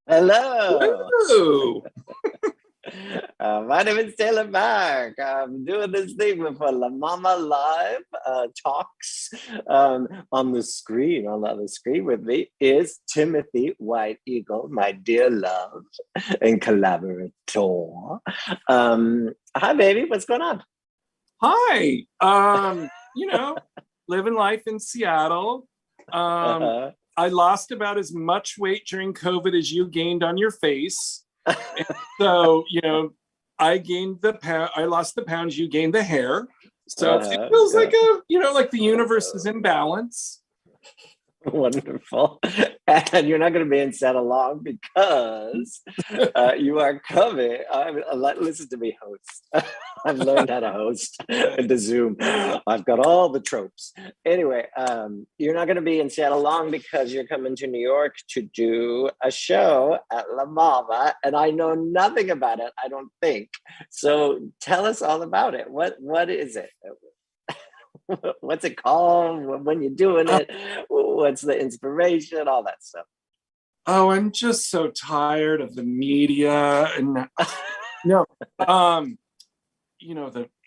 Hello. Hello. My name is Taylor Mack. I'm doing this thing for MaMa Live Talks on the screen. On the other screen with me is Timothy White Eagle, my dear love and collaborator. Hi, baby. What's going on? Hi. Living life in Seattle. I lost about as much weight during COVID as you gained on your face. And so, I lost the pounds, you gained the hair. So it feels like like the universe is in balance. Wonderful. And you're not going to be in Seattle long because you are coming. Listen to me host. I've learned how to host into Zoom. I've got all the tropes. Anyway, you're not going to be in Seattle long because you're coming to New York to do a show at La MaMa, and I know nothing about it, I don't think. So tell us all about it. What is it? What's it called? When you're doing it? What's the inspiration? All that stuff. Oh, I'm just so tired of the media and the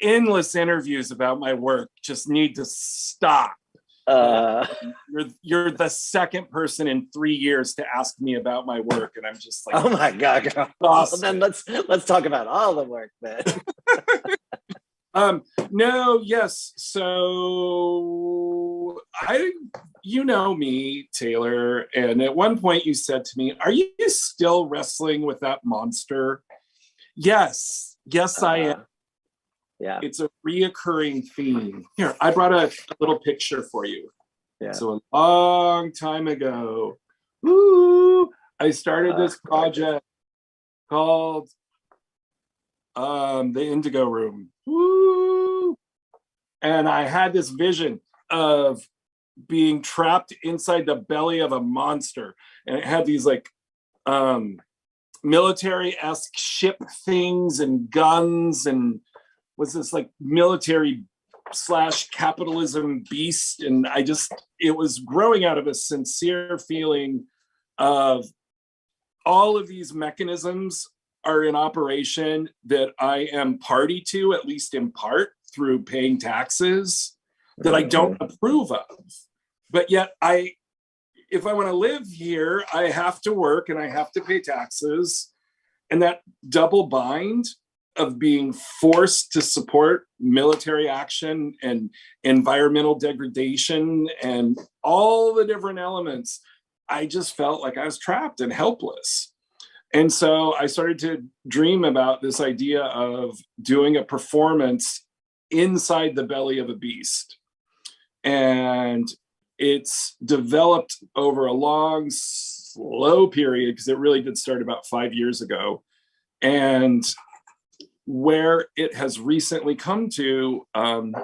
endless interviews about my work just need to stop. You're the second person in 3 years to ask me about my work, and I'm just like, oh my god. Well, then let's talk about all the work then. Yes. So you know me, Taylor, and at one point you said to me, "Are you still wrestling with that monster?" Yes, I am. Yeah. It's a reoccurring theme. Here, I brought a little picture for you. Yeah. So a long time ago, I started this project called the Indigo Room. And I had this vision of being trapped inside the belly of a monster. And it had these like military-esque ship things and guns, and was this like military / capitalism beast. And it was growing out of a sincere feeling of all of these mechanisms are in operation that I am party to, at least in part, through paying taxes that I don't approve of. But yet if I want to live here, I have to work and I have to pay taxes. And that double bind of being forced to support military action and environmental degradation and all the different elements, I just felt like I was trapped and helpless. And so I started to dream about this idea of doing a performance inside the belly of a beast. And it's developed over a long, slow period, because it really did start about 5 years ago. And where it has recently come to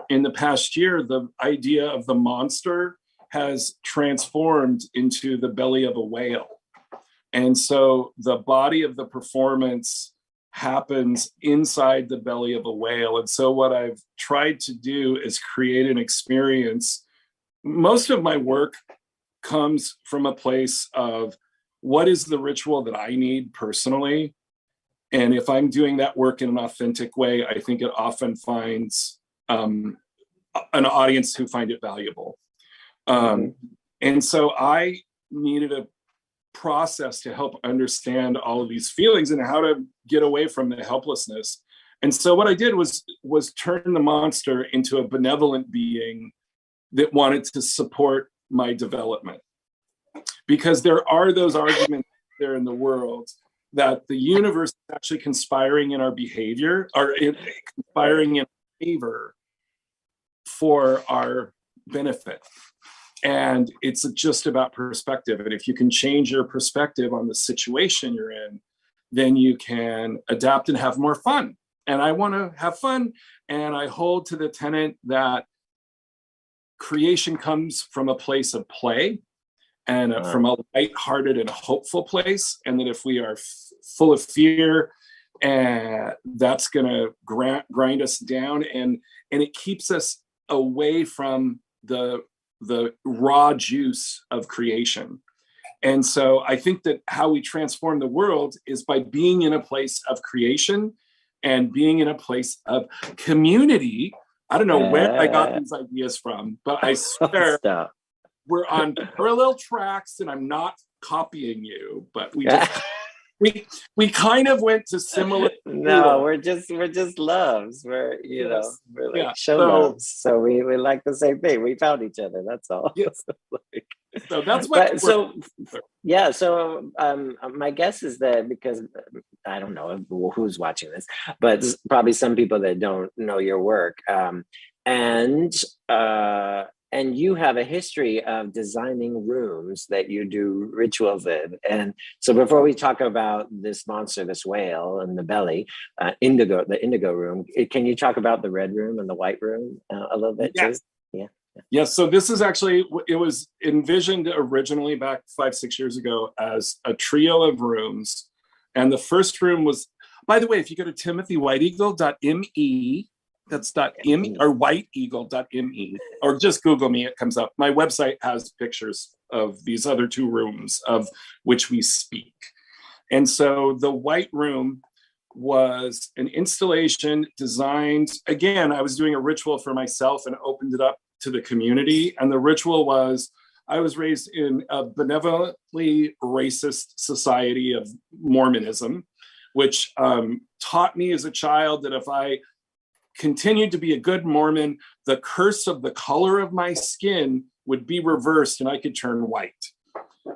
in the past year, the idea of the monster has transformed into the belly of a whale. And so the body of the performance happens inside the belly of a whale. And so what I've tried to do is create an experience. Most of my work comes from a place of what is the ritual that I need personally. And if I'm doing that work in an authentic way, I think it often finds an audience who find it valuable. And so I needed a process to help understand all of these feelings and how to get away from the helplessness. And so what I did was turn the monster into a benevolent being that wanted to support my development. Because there are those arguments there in the world that the universe is actually conspiring in our behavior, or conspiring in favor for our benefit. And it's just about perspective. And if you can change your perspective on the situation you're in, then you can adapt and have more fun. And I want to have fun. And I hold to the tenet that creation comes from a place of play and from a lighthearted and hopeful place. And that if we are full of fear, that's going to grind us down. And it keeps us away from the raw juice of creation. And so I think that how we transform the world is by being in a place of creation and being in a place of community. I don't know where I got these ideas from, but I swear Stop. we're on parallel tracks, and I'm not copying you, but we just we kind of went to similar. No, we're just loves. We're Yes. we're like Yeah. show loves. So we like the same thing. We found each other. That's all. Yes. Like, So that's what. but so yeah. So my guess is that because I don't know who's watching this, but probably some people that don't know your work. And you have a history of designing rooms that you do rituals in. And so before we talk about this monster, this whale in the belly, the Indigo Room, can you talk about the red room and the white room a little bit too? Yeah. Yes, so this is actually, it was envisioned originally back 5-6 years ago as a trio of rooms. And the first room was, by the way, if you go to timothywhiteeagle.me, that's .me or whiteeagle.me, or just Google me, it comes up. My website has pictures of these other two rooms of which we speak. And so the white room was an installation designed, again, I was doing a ritual for myself and opened it up to the community. And the ritual was, I was raised in a benevolently racist society of Mormonism, which taught me as a child that if I continued to be a good Mormon, the curse of the color of my skin would be reversed and I could turn white.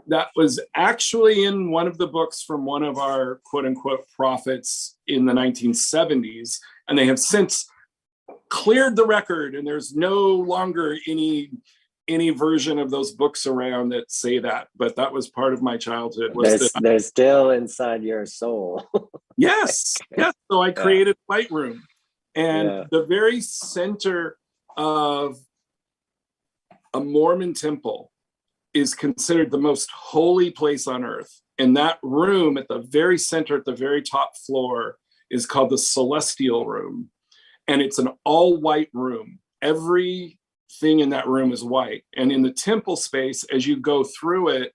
That was actually in one of the books from one of our quote unquote prophets in the 1970s. And they have since cleared the record, and there's no longer any version of those books around that say that. But that was part of my childhood. They're still inside your soul. Yes. So I created White Room. And the very center of a Mormon temple is considered the most holy place on earth. And that room at the very center, at the very top floor, is called the Celestial Room. And it's an all white room. Everything in that room is white. And in the temple space, as you go through it,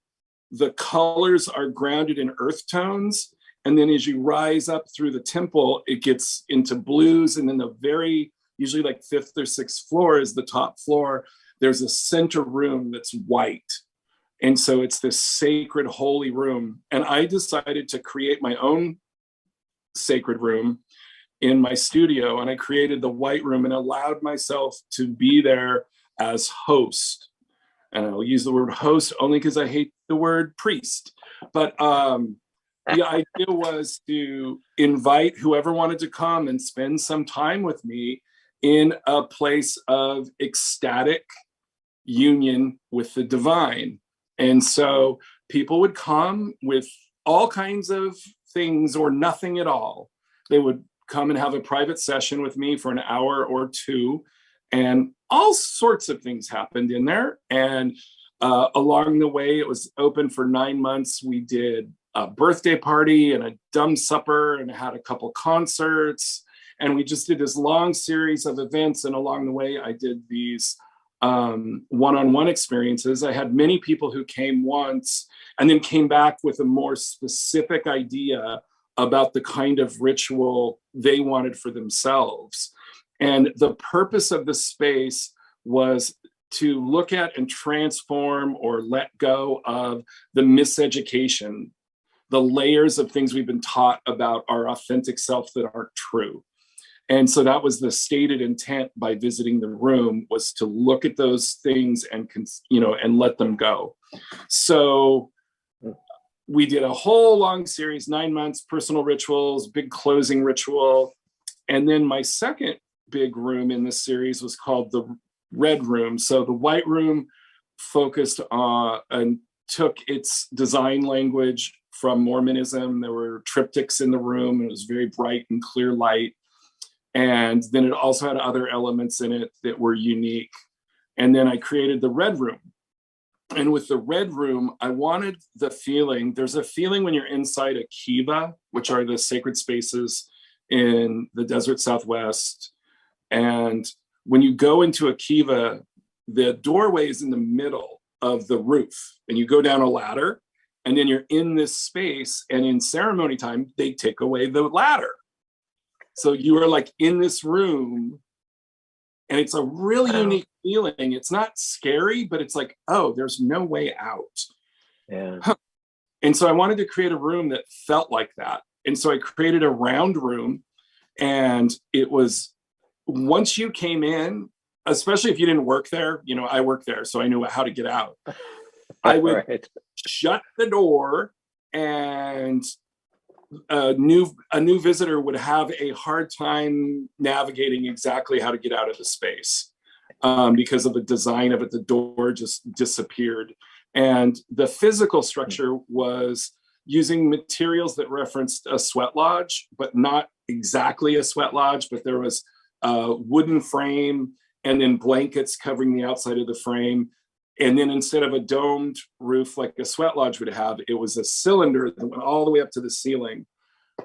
the colors are grounded in earth tones. And then as you rise up through the temple, it gets into blues. And then the very, usually like 5th or 6th floor is the top floor. There's a center room that's white. And so it's this sacred, holy room. And I decided to create my own sacred room in my studio. And I created the White Room and allowed myself to be there as host. And I'll use the word host only because I hate the word priest. But the idea was to invite whoever wanted to come and spend some time with me in a place of ecstatic union with the divine. And so people would come with all kinds of things or nothing at all. They would come and have a private session with me for an hour or two, and all sorts of things happened in there. And along the way, it was open for 9 months. We did a birthday party and a dumb supper and had a couple concerts. And we just did this long series of events. And along the way, I did these one-on-one experiences. I had many people who came once and then came back with a more specific idea about the kind of ritual they wanted for themselves. And the purpose of the space was to look at and transform or let go of the miseducation, the layers of things we've been taught about our authentic self that aren't true. And so that was the stated intent by visiting the room, was to look at those things and, and let them go. So we did a whole long series, 9 months, personal rituals, big closing ritual. And then my second big room in this series was called the Red Room. So the White Room focused on and took its design language from Mormonism. There were triptychs in the room, and it was very bright and clear light. And then it also had other elements in it that were unique. And then I created the Red Room. And with the Red Room, I wanted the feeling, there's a feeling when you're inside a kiva, which are the sacred spaces in the desert Southwest. And when you go into a kiva, the doorway is in the middle of the roof, and you go down a ladder, And then you're in this space, and in ceremony time, they take away the ladder. So you are like in this room, and it's a really unique feeling. It's not scary, but it's like, oh, there's no way out. Yeah. And so I wanted to create a room that felt like that. And so I created a round room, and it was, once you came in, especially if you didn't work there, you know, I worked there, so I knew how to get out. I would shut the door, and a new visitor would have a hard time navigating exactly how to get out of the space, because of the design of it. The door just disappeared. And the physical structure was using materials that referenced a sweat lodge, but not exactly a sweat lodge, but there was a wooden frame and then blankets covering the outside of the frame. And then instead of a domed roof like a sweat lodge would have, it was a cylinder that went all the way up to the ceiling.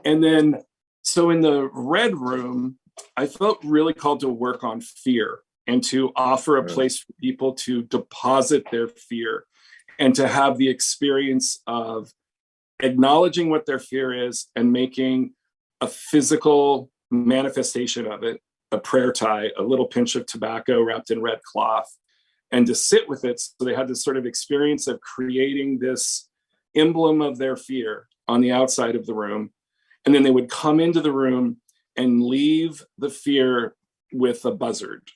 And then, so in the red room, I felt really called to work on fear and to offer a place for people to deposit their fear and to have the experience of acknowledging what their fear is and making a physical manifestation of it, a prayer tie, a little pinch of tobacco wrapped in red cloth, and to sit with it. So they had this sort of experience of creating this emblem of their fear on the outside of the room. And then they would come into the room and leave the fear with a buzzard,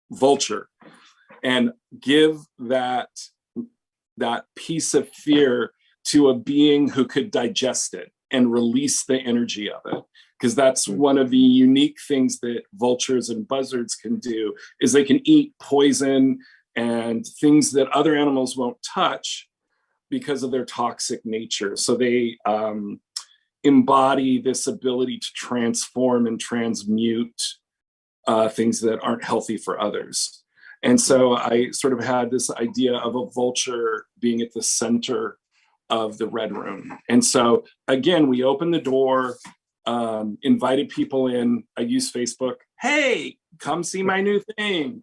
vulture, and give that piece of fear to a being who could digest it and release the energy of it. Because that's one of the unique things that vultures and buzzards can do, is they can eat poison and things that other animals won't touch because of their toxic nature. So they embody this ability to transform and transmute things that aren't healthy for others. And so I sort of had this idea of a vulture being at the center of the red room. And so again, we opened the door, invited people in. I used Facebook. Hey, come see my new thing.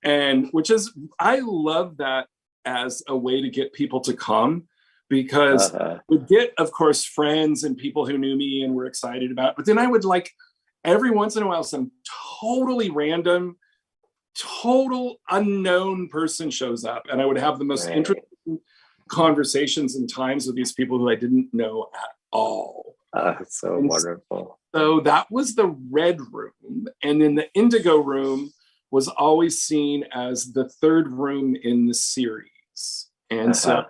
And which is, I love that as a way to get people to come, because we'd get, of course, friends and people who knew me and were excited about it. But then I would, like, every once in a while, some totally random, total unknown person shows up, and I would have the most interesting conversations and times with these people who I didn't know at all. So wonderful. So that was the red room. And then the indigo room was always seen as the third room in the series. And so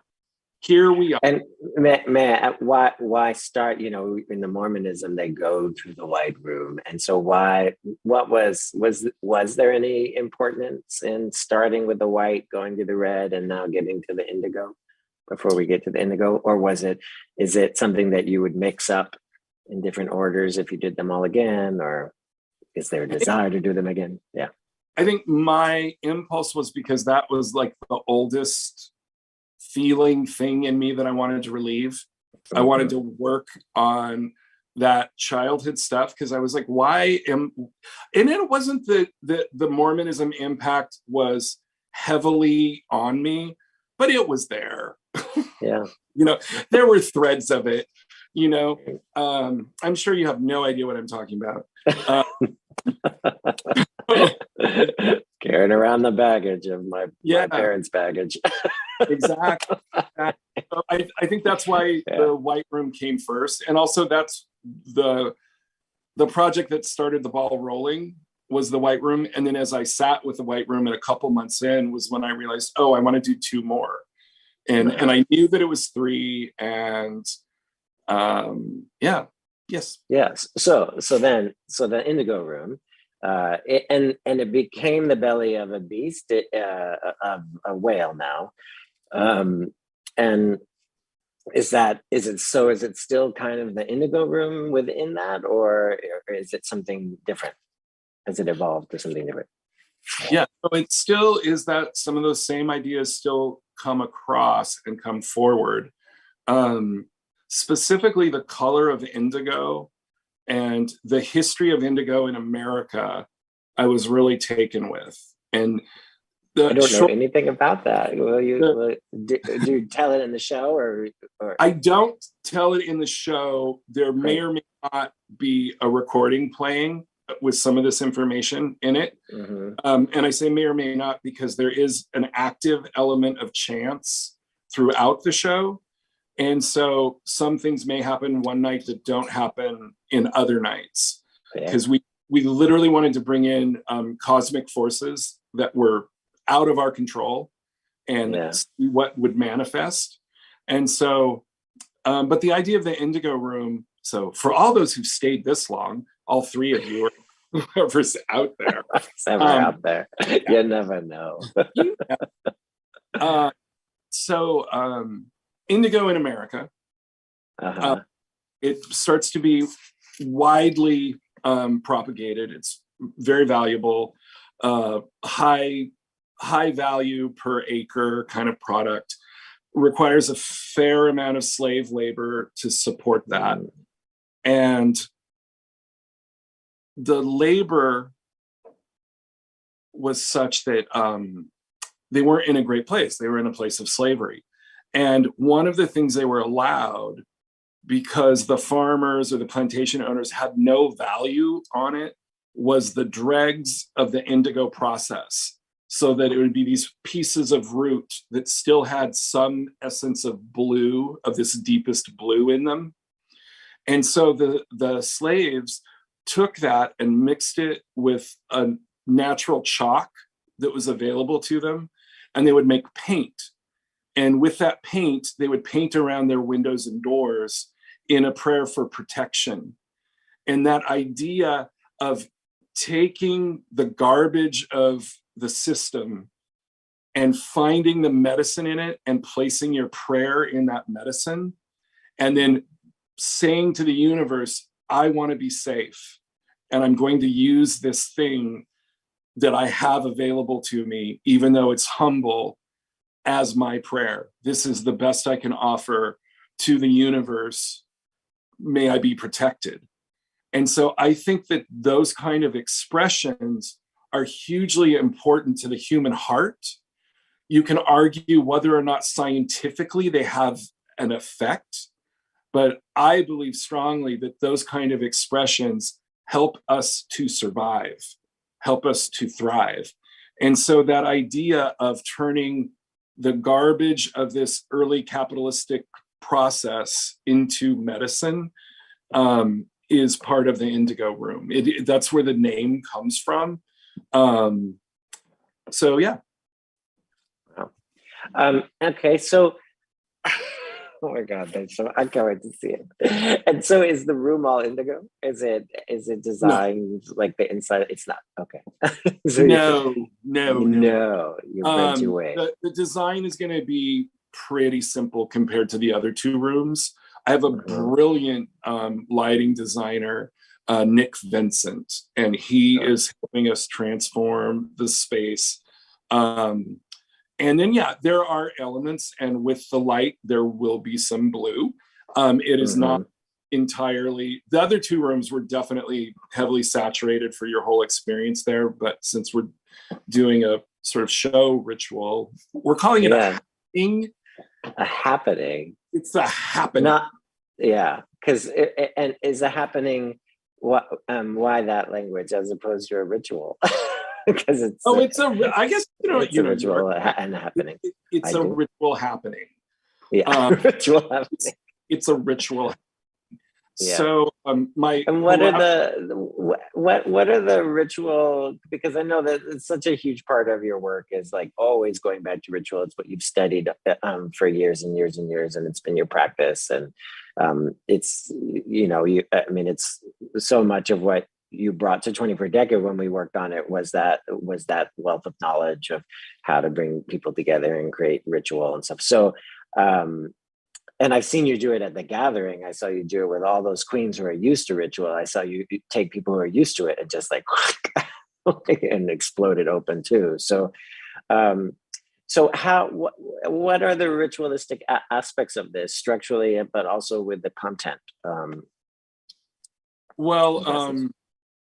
here we are. And Matt, why start, you know, in the Mormonism, they go through the white room. And so what was there any importance in starting with the white, going to the red, and now getting to the indigo before we get to the indigo? Or is it something that you would mix up in different orders if you did them all again? Or is there a desire to do them again? Yeah. I think my impulse was because that was like the oldest feeling thing in me that I wanted to relieve. I wanted to work on that childhood stuff, because I was like, and it wasn't that the Mormonism impact was heavily on me, but it was there. Yeah. You know, there were threads of it, you know. I'm sure you have no idea what I'm talking about. Carrying around the baggage of my parents' baggage. Exactly. So I think that's why the white room came first. And also that's the project that started the ball rolling was the white room. And then as I sat with the white room and a couple months in was when I realized, oh, I want to do 2 more. And I knew that it was 3. And yes. So the indigo room, it became the belly of a beast, of a whale now. And is it still kind of the indigo room within that, or is it something different? Has it evolved to something different? Yeah, so it still is that some of those same ideas still come across and come forward. Specifically the color of indigo and the history of indigo in America, I was really taken with. And I don't know short, anything about that. the, Do you tell it in the show or? I don't tell it in the show. There may Great. or may not be a recording playing with some of this information in it. Mm-hmm. And I say may or may not because there is an active element of chance throughout the show. And so some things may happen one night that don't happen in other nights. Because we literally wanted to bring in cosmic forces that were out of our control and see what would manifest. And so, but the idea of the Indigo Room, so for all those who've stayed this long, all three of you or whoever's out there. Out there. You never know. Indigo in America, it starts to be widely propagated. It's very valuable, high value per acre kind of product, requires a fair amount of slave labor to support that. And the labor was such that they weren't in a great place. They were in a place of slavery. And one of the things they were allowed, because the farmers or the plantation owners had no value on it, was the dregs of the indigo process, so that it would be these pieces of root that still had some essence of blue, of this deepest blue in them. And so the slaves took that and mixed it with a natural chalk that was available to them, and they would make paint. And with that paint, they would paint around their windows and doors in a prayer for protection. And that idea of taking the garbage of the system and finding the medicine in it and placing your prayer in that medicine, and then saying to the universe, I want to be safe, and I'm going to use this thing that I have available to me, even though it's humble, as my prayer. This is the best I can offer to the universe. May I be protected. And so I think that those kind of expressions are hugely important to the human heart. You can argue whether or not scientifically they have an effect, but I believe strongly that those kind of expressions help us to survive, help us to thrive. And so that idea of turning the garbage of this early capitalistic process into medicine is part of the Indigo Room. That's where the name comes from. So yeah. Okay, so oh my God, I can't wait to see it. And so, is the room all indigo? Is it designed like the inside? It's not. Okay. So no. You went your way. The design is going to be pretty simple compared to the other two rooms. I have a brilliant lighting designer, Nick Vincent, and he is helping us transform the space. And then, yeah, there are elements, and with the light, there will be some blue. It is not entirely, the other two rooms were definitely heavily saturated for your whole experience there, but since we're doing a sort of show ritual, we're calling it a happening. A happening. It's a happening. Because and is a happening, why that language as opposed to a ritual? Because it's I guess it's a ritual and a happening. It's a ritual happening. Ritual happening. It's a ritual. Yeah. So what are the ritual? Because I know that it's such a huge part of your work is like always going back to ritual. It's what you've studied for years and years and years, and it's been your practice. And it's it's so much of what you brought to 20 per decade when we worked on it was that wealth of knowledge of how to bring people together and create ritual and stuff. So and I've seen you do it at the gathering. I saw you do it with all those queens who are used to ritual. I saw you take people who are used to it and just like and explode it open too. So what are the ritualistic aspects of this structurally, but also with the content?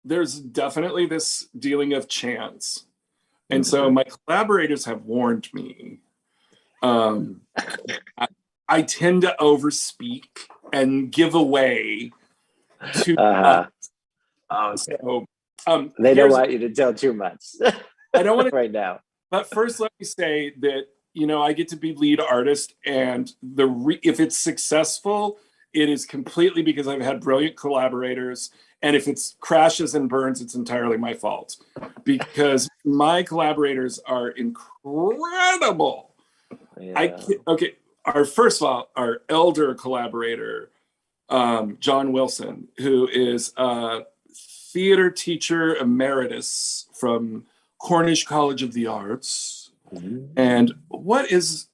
There's definitely this dealing of chance. And so my collaborators have warned me. I tend to overspeak and give away too much. So they don't want you to tell too much. I don't want to right now. But first, let me say that, I get to be lead artist, and if it's successful, it is completely because I've had brilliant collaborators. And if it crashes and burns, it's entirely my fault, because my collaborators are incredible. Yeah. First of all, our elder collaborator, John Wilson, who is a theater teacher emeritus from Cornish College of the Arts. And what is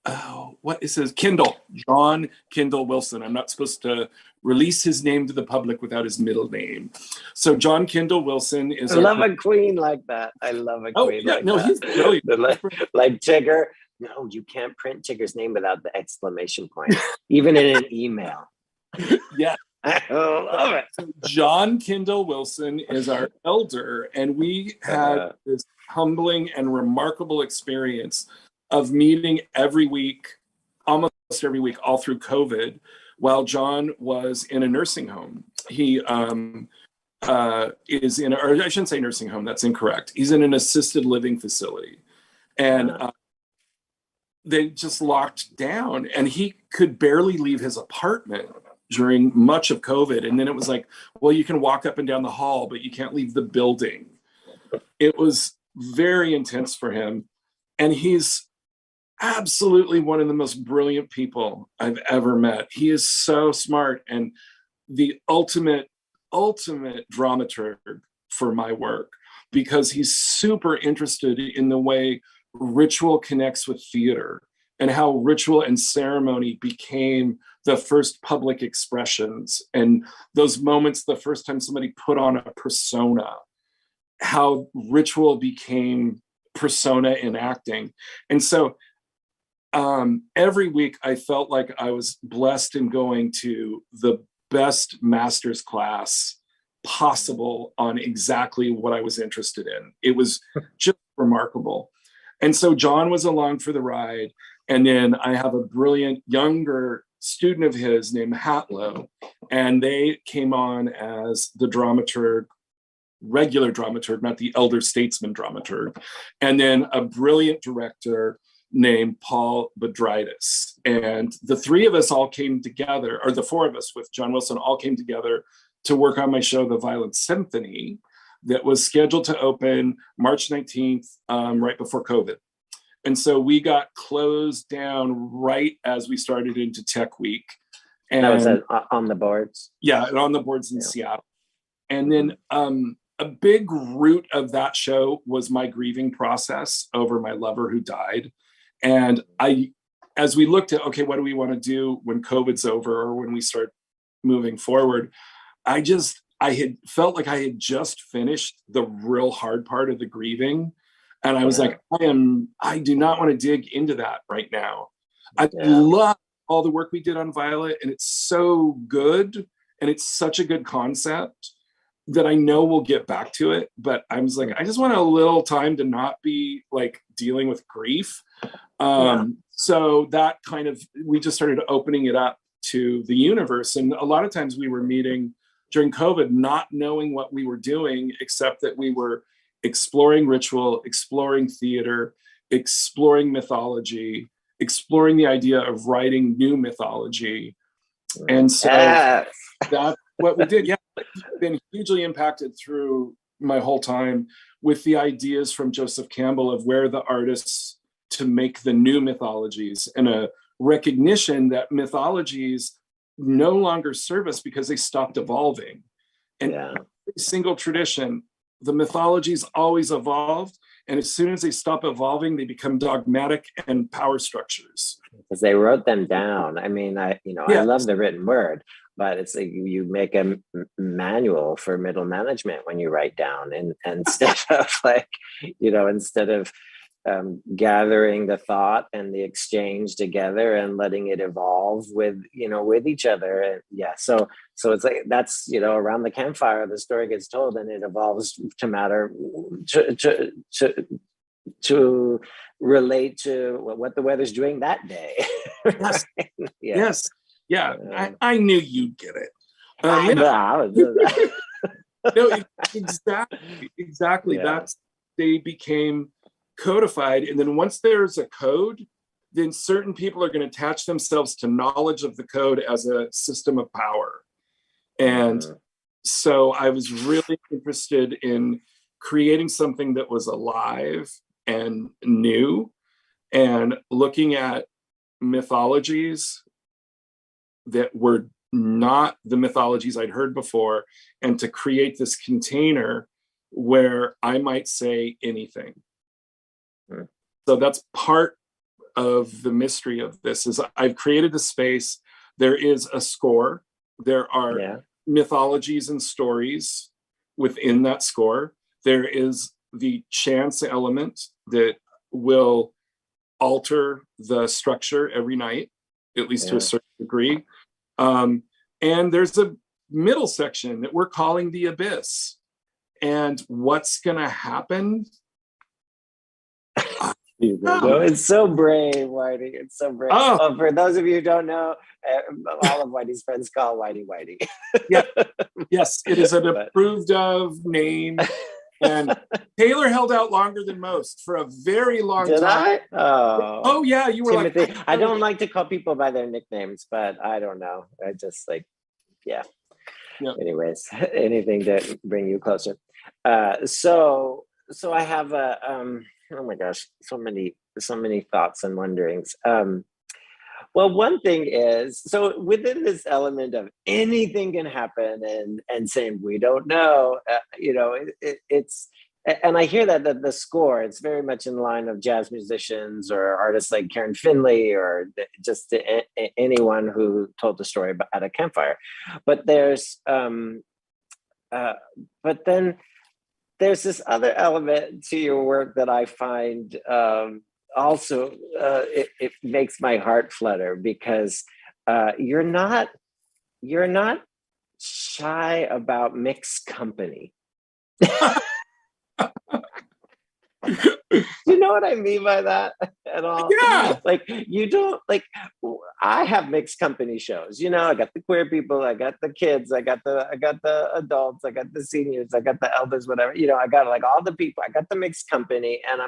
his Kindle? John Kindle Wilson. I'm not supposed to release his name to the public without his middle name. So John Kindle Wilson is. I love a queen like that. I love a queen like that. He's brilliant. like Tigger. No, you can't print Tigger's name without the exclamation point, even in an email. Yeah. I love it. So John Kindle Wilson is our elder, and we had this humbling and remarkable experience of meeting almost every week, all through COVID, while John was in a nursing home. He is in, or I shouldn't say nursing home, that's incorrect. He's in an assisted living facility. And they just locked down, and he could barely leave his apartment during much of COVID. And then it was like, well, you can walk up and down the hall, but you can't leave the building. It was very intense for him. And he's absolutely one of the most brilliant people I've ever met. He is so smart and the ultimate dramaturg for my work, because he's super interested in the way ritual connects with theater and how ritual and ceremony became the first public expressions, and those moments, the first time somebody put on a persona, how ritual became persona in acting. And so every week I felt like I was blessed in going to the best master's class possible on exactly what I was interested in. It was just remarkable. And so John was along for the ride. And then I have a brilliant younger student of his named Hatlow, and they came on as the dramaturg, regular dramaturg, not the elder statesman dramaturg. And then a brilliant director named Paul Bedritis. And the three of us all came together, or the four of us with John Wilson all came together to work on my show, The Violent Symphony, that was scheduled to open March 19th, right before COVID. And so we got closed down right as we started into Tech Week. And that was on the boards? Yeah, on the boards in Seattle. And then a big root of that show was my grieving process over my lover who died. And as we looked at, okay, what do we want to do when COVID's over or when we start moving forward? I had felt like I had just finished the real hard part of the grieving. And I was like, I do not want to dig into that right now. I love all the work we did on Violet, and it's so good. And it's such a good concept that I know we'll get back to it. But I was like, I just want a little time to not be like dealing with grief. So that we just started opening it up to the universe. And a lot of times we were meeting during COVID, not knowing what we were doing, except that we were exploring ritual, exploring theater, exploring mythology, exploring the idea of writing new mythology. And so that's what we did. Yeah, been hugely impacted through my whole time with the ideas from Joseph Campbell of where the artists to make the new mythologies, and a recognition that mythologies no longer serve us because they stopped evolving. And every single tradition, the mythologies always evolved. And as soon as they stop evolving, they become dogmatic and power structures. Because they wrote them down. I mean, I love the written word, but it's like you make a manual for middle management when you write down, and instead of instead of gathering the thought and the exchange together and letting it evolve with each other. And so it's like that's around the campfire the story gets told, and it evolves to matter to to relate to what the weather's doing that day. Yes. Yeah. Yes. Yeah. I knew you'd get it. I know. No, exactly. Yeah. They became codified. And then once there's a code, then certain people are going to attach themselves to knowledge of the code as a system of power. And so I was really interested in creating something that was alive and new, and looking at mythologies that were not the mythologies I'd heard before, and to create this container where I might say anything. So that's part of the mystery of this, is I've created a space. There is a score. There are mythologies and stories within that score. There is the chance element that will alter the structure every night, at least to a certain degree. And there's a middle section that we're calling the abyss. And what's going to happen? No, it's so brave, Whitey. It's so brave. Oh, for those of you who don't know, all of Whitey's friends call Whitey. Yeah. Yes, it is an approved of name. And Taylor held out longer than most for a very long time. Did I? Oh yeah, you were Timothy. I don't like to call people by their nicknames, but I don't know. I just yeah. Anyways, anything to bring you closer. So I have oh my gosh, so many thoughts and wonderings. Well, one thing is, so within this element of anything can happen and saying we don't know, it's, and I hear that the score, it's very much in line of jazz musicians or artists like Karen Finley or just anyone who told the story at a campfire. But there's, but then there's this other element to your work that I find also it makes my heart flutter, because you're not shy about mixed company. You know what I mean by that at all? Yeah. Like, you don't, like, I have mixed company shows. I got the queer people, I got the kids, I got the adults, I got the seniors, I got the elders, whatever. I got like all the people. I got the mixed company, and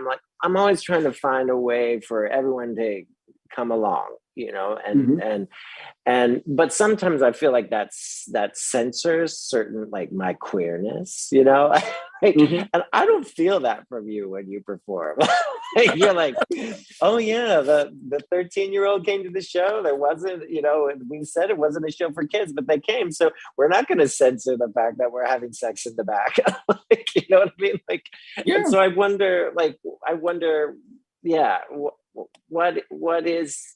I'm always trying to find a way for everyone to come along. But sometimes I feel like that censors certain, like, my queerness, and I don't feel that from you when you perform. You're like, oh yeah, the 13-year-old came to the show. There wasn't, we said it wasn't a show for kids, but they came. So we're not going to censor the fact that we're having sex in the back. You know what I mean? And so I wonder, yeah, what is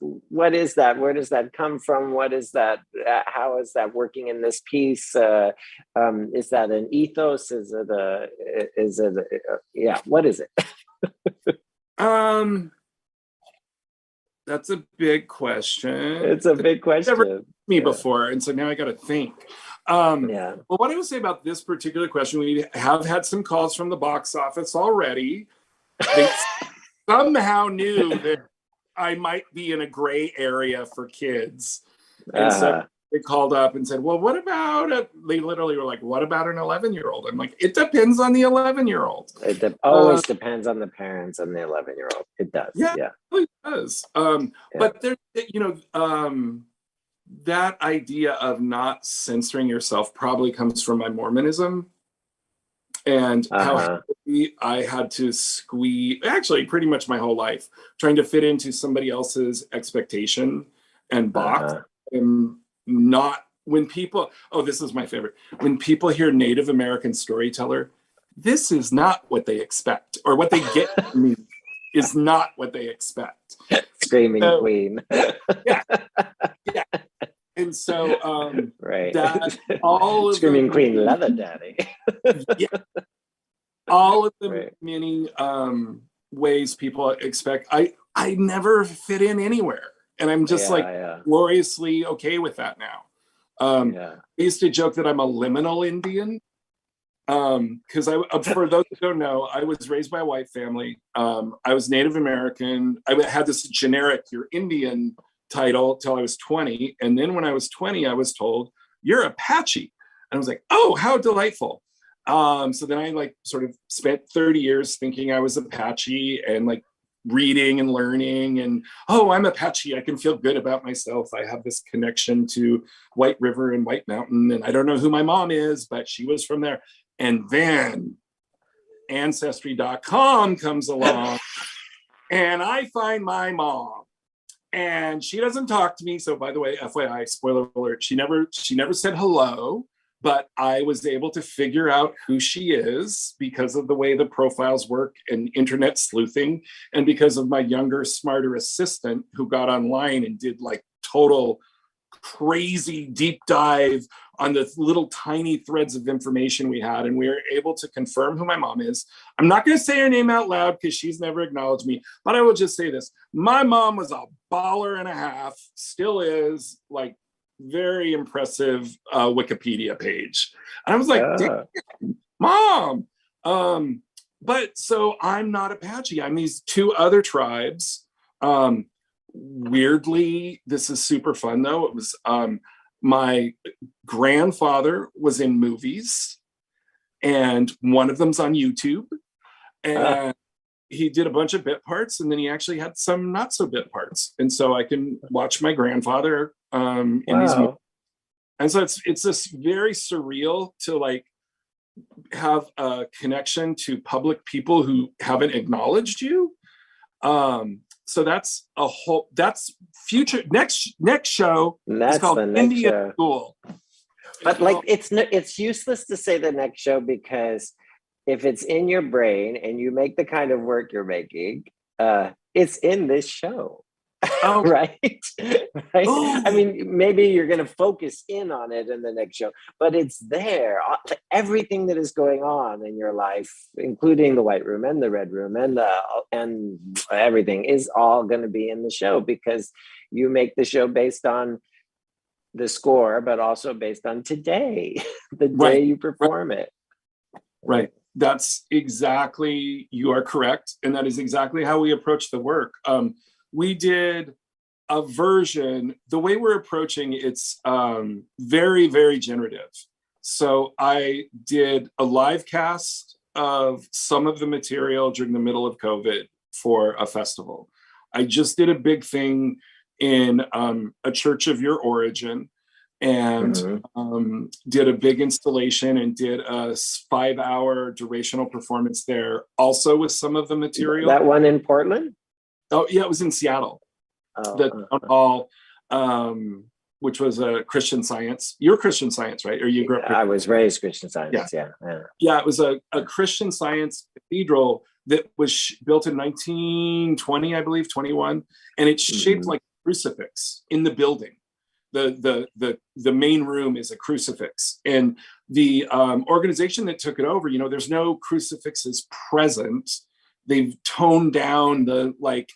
that? Where does that come from? What is that? How is that working in this piece? Is that an ethos? What is it? That's a big question. It's a big question. Never me before, and so now I got to think. Well, what I would say about this particular question, we have had some calls from the box office already. They somehow knew that I might be in a gray area for kids, and so they called up and said, well, what about they literally were like, what about an 11-year-old? I'm like, it depends on the 11-year-old. It always depends on the parents and the 11-year-old. It does. Yeah. It really does. But there's, that idea of not censoring yourself probably comes from my Mormonism, and how I had to squeeze, actually pretty much my whole life, trying to fit into somebody else's expectation and box. And not, when people, this is my favorite, when people hear Native American storyteller, this is not what they expect, or what they get from me is not what they expect. Screaming Queen. Yeah. And so right. That all of Screaming Queen Leather Daddy. All of the many ways people expect, I never fit in anywhere. And I'm just gloriously okay with that now. I used to joke that I'm a liminal Indian. Because for those who don't know, I was raised by a white family. I was Native American. I had this generic, you're Indian title till I was 20. And then when I was 20, I was told, you're Apache. And I was like, oh, how delightful. So then I like sort of spent 30 years thinking I was Apache and like reading and learning and, oh, I'm Apache. I can feel good about myself. I have this connection to White River and White Mountain. And I don't know who my mom is, but she was from there. And then Ancestry.com comes along and I find my mom. And she doesn't talk to me. So by the way, FYI, spoiler alert, she never said hello, but I was able to figure out who she is because of the way the profiles work and internet sleuthing, and because of my younger, smarter assistant who got online and did like total crazy deep dive on the little tiny threads of information we had, and we were able to confirm who my mom is. I'm not going to say her name out loud because she's never acknowledged me, but I will just say this. My mom was a baller and a half, still is, like very impressive Wikipedia page. And I was like, Mom. But so I'm not Apache. I'm these two other tribes. Weirdly, this is super fun though. It was my grandfather was in movies, and one of them's on YouTube, and he did a bunch of bit parts, and then he actually had some not so bit parts, and so I can watch my grandfather in these movies. And so it's this very surreal to like have a connection to public people who haven't acknowledged you. So that's future next show. That's it's called the next Indian show. School. But like it's useless to say the next show, because if it's in your brain and you make the kind of work you're making, it's in this show. Oh. Right? Right? Oh. I mean, maybe you're going to focus in on it in the next show, but it's there. Everything that is going on in your life, including the White Room and the Red Room and everything, is all going to be in the show, because you make the show based on the score, but also based on today, the day you perform it. Right. That's exactly, you are correct. And that is exactly how we approach the work. We did a version, the way we're approaching it's very, very generative. So I did a live cast of some of the material during the middle of COVID for a festival. I just did a big thing in a church of your origin, and did a big installation and did a 5-hour durational performance there, also with some of the material. That one in Portland? Oh yeah, it was in Seattle. The town hall, which was a Christian Science. You're Christian Science, right? Or you grew up? I was raised Christian Science. Yeah. It was a Christian Science cathedral that was built in 1920, I believe, 21, and it's shaped like a crucifix in the building. The main room is a crucifix, and the organization that took it over, there's no crucifixes present. They've toned down the like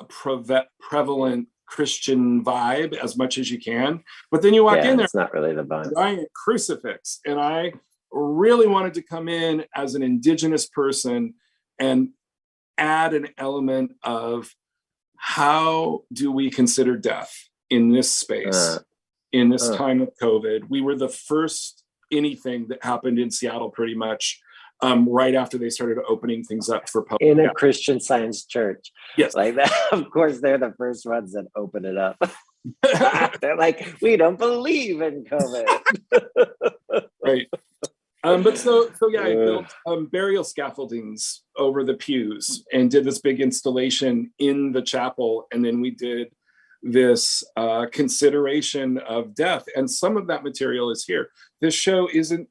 prevalent Christian vibe as much as you can, but then you walk in there, it's not really the vibe. Giant crucifix, and I really wanted to come in as an indigenous person and add an element of how do we consider death in this space, in this time of COVID. We were the first anything that happened in Seattle, pretty much. Right after they started opening things up for public. In a Christian Science church. Yes. Like that. Of course, they're the first ones that open it up. They're like, we don't believe in COVID. Right. But so yeah, I built burial scaffoldings over the pews and did this big installation in the chapel. And then we did this consideration of death. And some of that material is here. This show isn't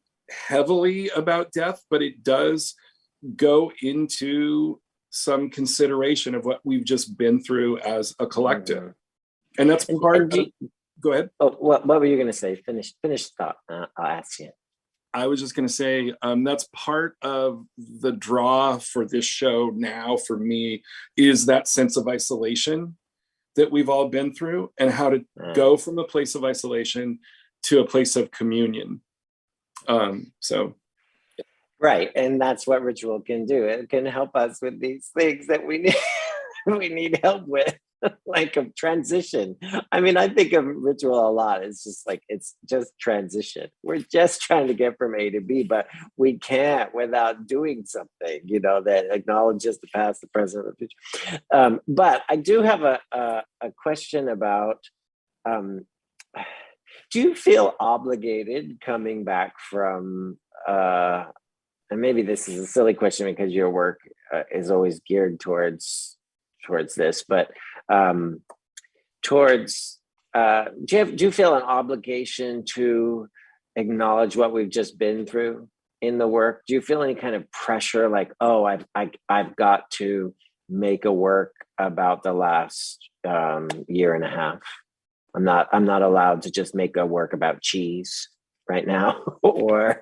heavily about death, but it does go into some consideration of what we've just been through as a collective. And that's part of, go ahead. Oh, what were you going to say? Finish thought. I'll ask you. I was just going to say, that's part of the draw for this show now for me, is that sense of isolation that we've all been through, and how to go from a place of isolation to a place of communion. So Right. And that's what ritual can do. It can help us with these things that we need we need help with, like a transition. I mean, I think of ritual a lot. It's just like it's just transition. We're just trying to get from A to B, but we can't without doing something, that acknowledges the past, the present, the future. But I do have a question about do you feel obligated coming back from and maybe this is a silly question because your work is always geared towards this, but towards do you feel an obligation to acknowledge what we've just been through in the work? Do you feel any kind of pressure, like, oh, I've got to make a work about the last year and a half? I'm not allowed to just make a work about cheese right now, or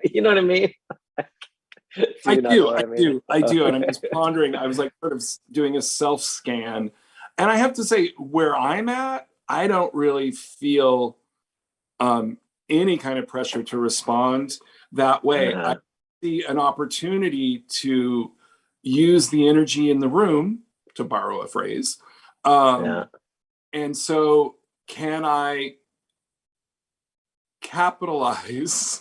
you know what I mean? I do, and I'm just pondering. I was like sort of doing a self-scan, and I have to say, where I'm at, I don't really feel any kind of pressure to respond that way. I see an opportunity to use the energy in the room, to borrow a phrase. And so, can I capitalize?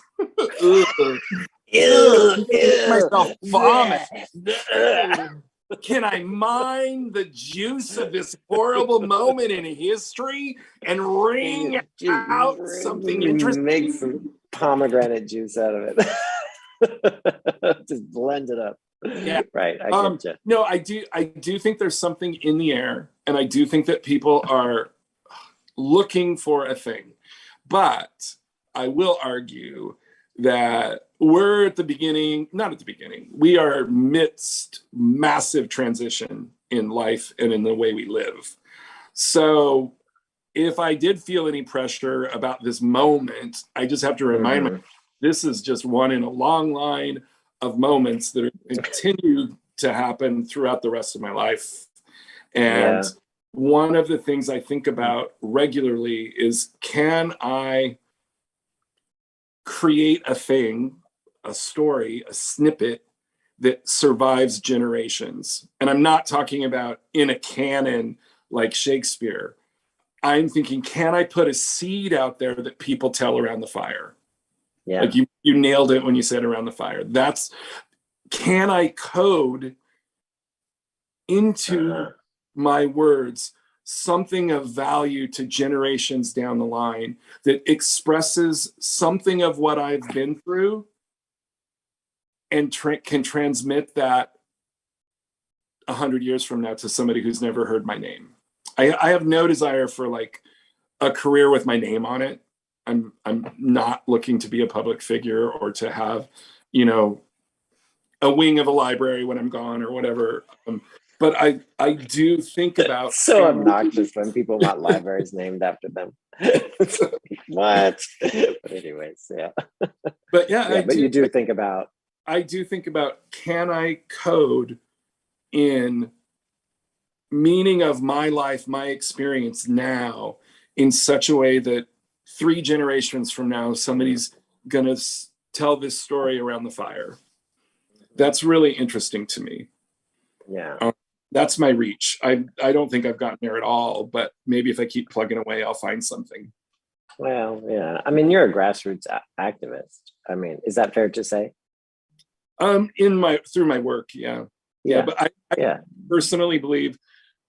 Myself vomit. Can I mine the juice of this horrible moment in history and wring out something interesting? Make some pomegranate juice out of it. Just blend it up. Yeah, right. I get you. No, I do think there's something in the air, and I do think that people are looking for a thing. But I will argue that we're at the beginning, not at the beginning, we are amidst massive transition in life and in the way we live. So if I did feel any pressure about this moment, I just have to remind myself, this is just one in a long line of moments that are continue to happen throughout the rest of my life. And one of the things I think about regularly is, can I create a thing, a story, a snippet that survives generations? And I'm not talking about in a canon like Shakespeare. I'm thinking, can I put a seed out there that people tell around the fire? Yeah. Like you nailed it when you said around the fire. Can I code into my words something of value to generations down the line that expresses something of what I've been through and can transmit that 100 years from now to somebody who's never heard my name? I have no desire for like a career with my name on it. I'm not looking to be a public figure or to have, a wing of a library when I'm gone or whatever. But I do think about so obnoxious when people want libraries named after them. What? But anyways, yeah. But yeah, but you do think about. I do think about, can I code in meaning of my life, my experience now, in such a way that 3 generations from now, somebody's gonna tell this story around the fire. That's really interesting to me. Yeah. That's my reach. I don't think I've gotten there at all, but maybe if I keep plugging away, I'll find something. Well, yeah. I mean, you're a grassroots activist. I mean, is that fair to say? Through my work, yeah. But I personally believe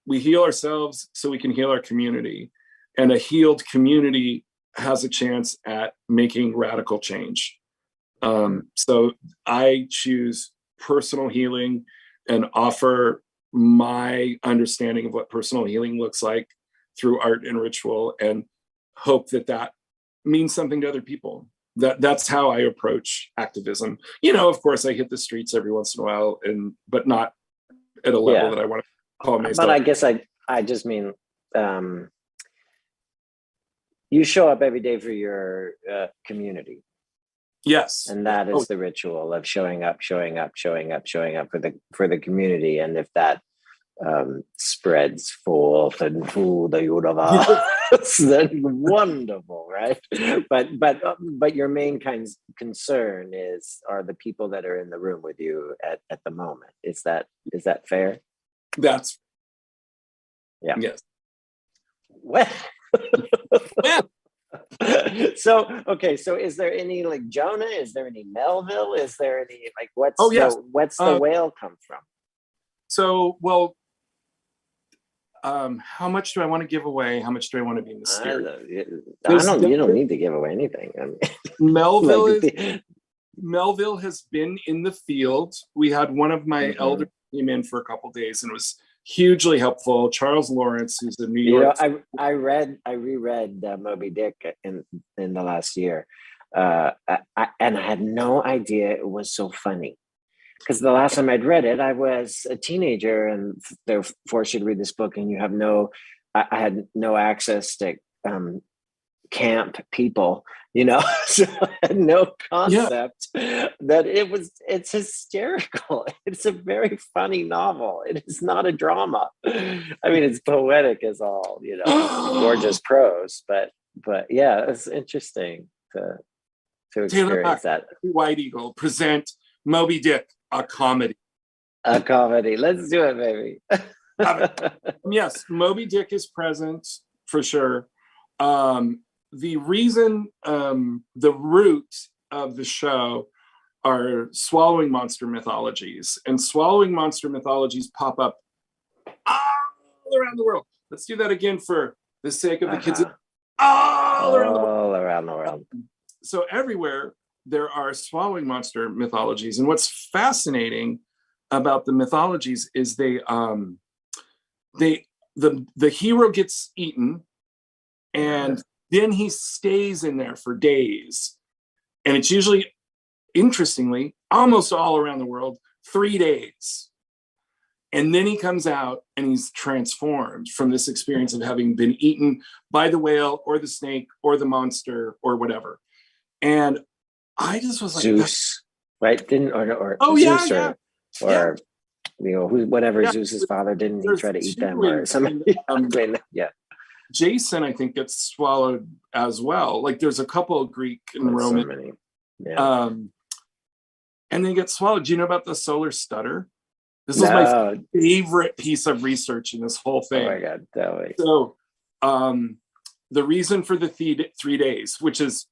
we heal ourselves so we can heal our community, and a healed community has a chance at making radical change. So I choose personal healing and offer my understanding of what personal healing looks like through art and ritual, and hope that means something to other people. That's how I approach activism. Of course, I hit the streets every once in a while, but not at a level that I want to call myself. But I guess I just mean you show up every day for your community. Yes. And that is the ritual of showing up for the community. And if that spreads forth and through the universe, That's wonderful, right? But your main concern are the people that are in the room with you at the moment. Is that fair? That's Yeah. yes. Well, Well, so okay, so is there any like Jonah? Is there any Melville? Is there any like what's yes. what's the whale come from? So, well, how much do I want to give away? How much do I want to be mysterious? You don't need to give away anything. I mean, Melville Melville has been in the field. We had one of my elders came in for a couple of days and was hugely helpful. Charles Lawrence, who's the New York. I reread Moby Dick in the last year, and I had no idea it was so funny. Because the last time I'd read it, I was a teenager, and they're forced you to read this book, and I had no access to camp people, so I had no concept that it's hysterical. It's a very funny novel. It is not a drama. I mean, it's poetic as all, gorgeous prose, but yeah, it's interesting to experience that. White Eagle present Moby Dick, a comedy. A comedy. Let's do it, baby. Yes, Moby Dick is present for sure. The reason, the root of the show are swallowing monster mythologies, and swallowing monster mythologies pop up all around the world. Let's do that again for the sake of the kids. All around the world. So everywhere there are swallowing monster mythologies, and what's fascinating about the mythologies is the hero gets eaten, and then he stays in there for days, and it's usually, interestingly, almost all around the world, 3 days, and then he comes out and he's transformed from this experience of having been eaten by the whale or the snake or the monster or whatever. And I just was like, Zeus, right? Didn't or Zeus or whatever Zeus's father didn't he try to eat them or something? Jason, I think, gets swallowed as well. Like there's a couple of Greek and Roman, and they get swallowed. Do you know about the Solar Stutter? This is my favorite piece of research in this whole thing. Oh my God, tell me. So, the reason for the 3 days, which is,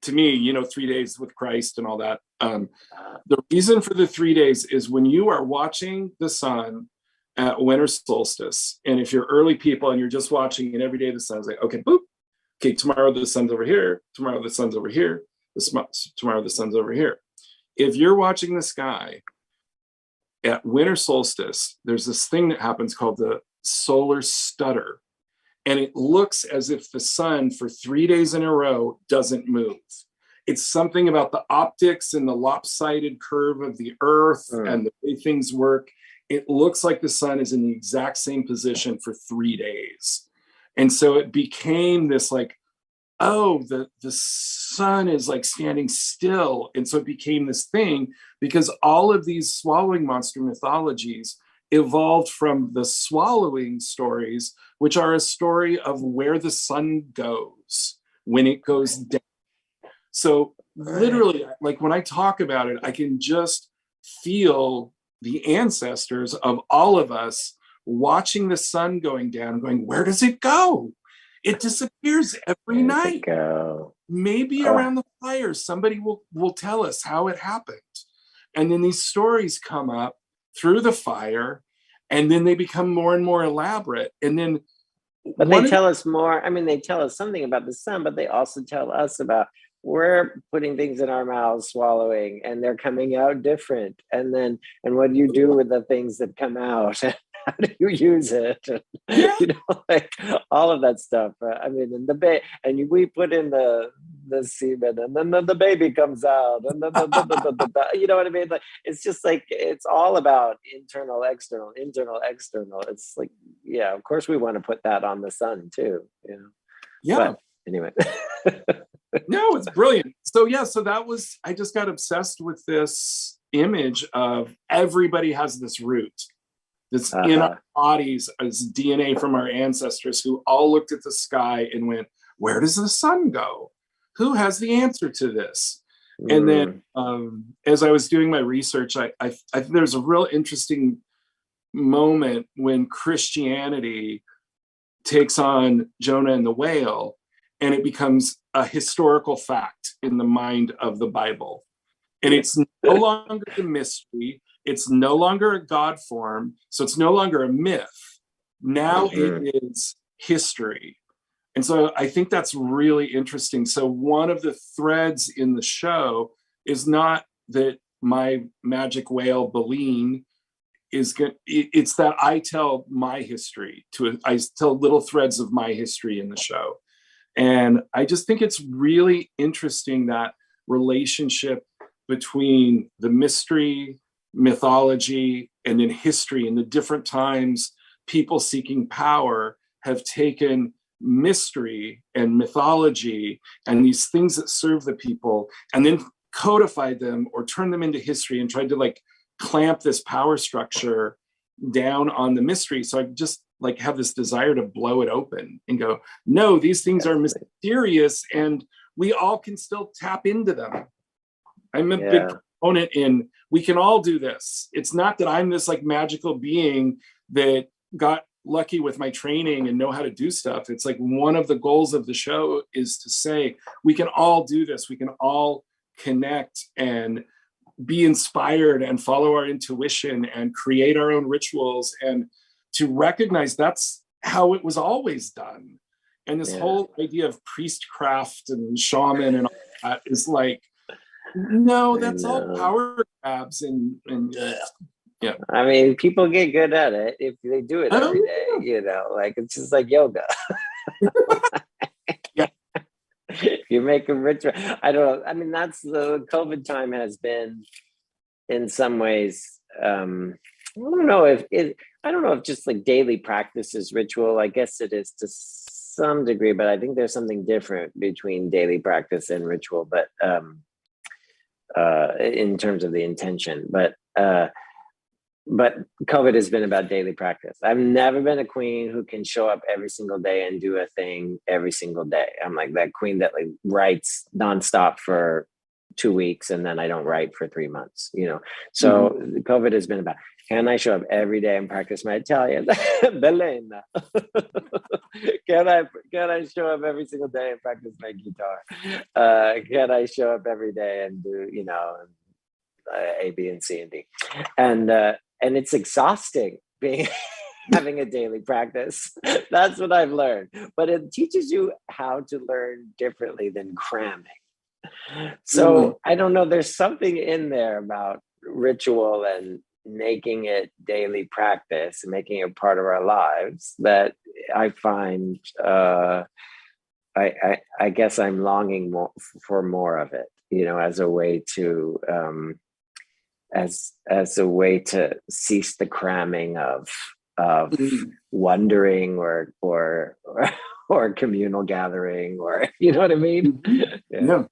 to me, 3 days with Christ and all that. The reason for the 3 days is when you are watching the sun at winter solstice, and if you're early people and you're just watching, and every day the sun's like, okay, boop, okay, tomorrow the sun's over here, tomorrow the sun's over here, tomorrow the sun's over here. If you're watching the sky at winter solstice, there's this thing that happens called the Solar Stutter. And it looks as if the sun for 3 days in a row doesn't move. It's something about the optics and the lopsided curve of the earth and the way things work. It looks like the sun is in the exact same position for 3 days. And so it became this like, oh, the sun is like standing still. And so it became this thing because all of these swallowing monster mythologies evolved from the swallowing stories, which are a story of where the sun goes when it goes down. So literally, like when I talk about it, I can just feel the ancestors of all of us watching the sun going down and going, where does it go? It disappears every night. Maybe around the fire, somebody will tell us how it happened. And then these stories come up through the fire, and then they become more and more elaborate. And then they tell us more. I mean, they tell us something about the sun, but they also tell us about we're putting things in our mouths, swallowing, and they're coming out different. And what do you do with the things that come out? How do you use it? Like all of that stuff. I mean, and we put in the semen, and then the baby comes out, and you know what I mean? Like it's just like it's all about internal, external. It's like, yeah, of course we want to put that on the sun too. Yeah. But anyway. No, it's brilliant. So that was, I just got obsessed with this image of everybody has this root. That's in our bodies as DNA from our ancestors who all looked at the sky and went, where does the sun go? Who has the answer to this? And then as I was doing my research, I think there's a real interesting moment when Christianity takes on Jonah and the whale, and it becomes a historical fact in the mind of the Bible. And it's no longer a mystery. It's no longer a God form. So it's no longer a myth. Now it is history. And so I think that's really interesting. So one of the threads in the show is not that my magic whale, Baleen, is good. It's that I tell my history I tell little threads of my history in the show. And I just think it's really interesting, that relationship between the mystery, mythology, and then history, and the different times people seeking power have taken mystery and mythology and these things that serve the people and then codified them or turned them into history and tried to like clamp this power structure down on the mystery. So I just like have this desire to blow it open and go, no, these things are mysterious and we all can still tap into them. I'm a big proponent in, we can all do this. It's not that I'm this like magical being that got lucky with my training and know how to do stuff. It's like one of the goals of the show is to say, we can all do this. We can all connect and be inspired and follow our intuition and create our own rituals, and to recognize that's how it was always done. And this whole idea of priestcraft and shaman and all that is like, no, that's all power grabs and yeah. I mean, people get good at it if they do it every day, you know, like it's just like yoga. You make a ritual. I don't know. I mean, that's the COVID time has been in some ways, I don't know if just like daily practice is ritual. I guess it is to some degree, but I think there's something different between daily practice and ritual, but in terms of the intention, but COVID has been about daily practice. I've never been a queen who can show up every single day and do a thing every single day. I'm like that queen that like writes nonstop for 2 weeks and then I don't write for 3 months, you know? So COVID has been about, can I show up every day and practice my Italian? Belena. Can I show up every single day and practice my guitar? Can I show up every day and do, you know, A, B, and C, and D? And it's exhausting having a daily practice. That's what I've learned. But it teaches you how to learn differently than cramming. So I don't know, there's something in there about ritual and making it daily practice and making it part of our lives that I find, I guess I'm longing for more of it, you know, as a way to, as a way to cease the cramming of wondering or communal gathering, or you know what I mean? Yeah.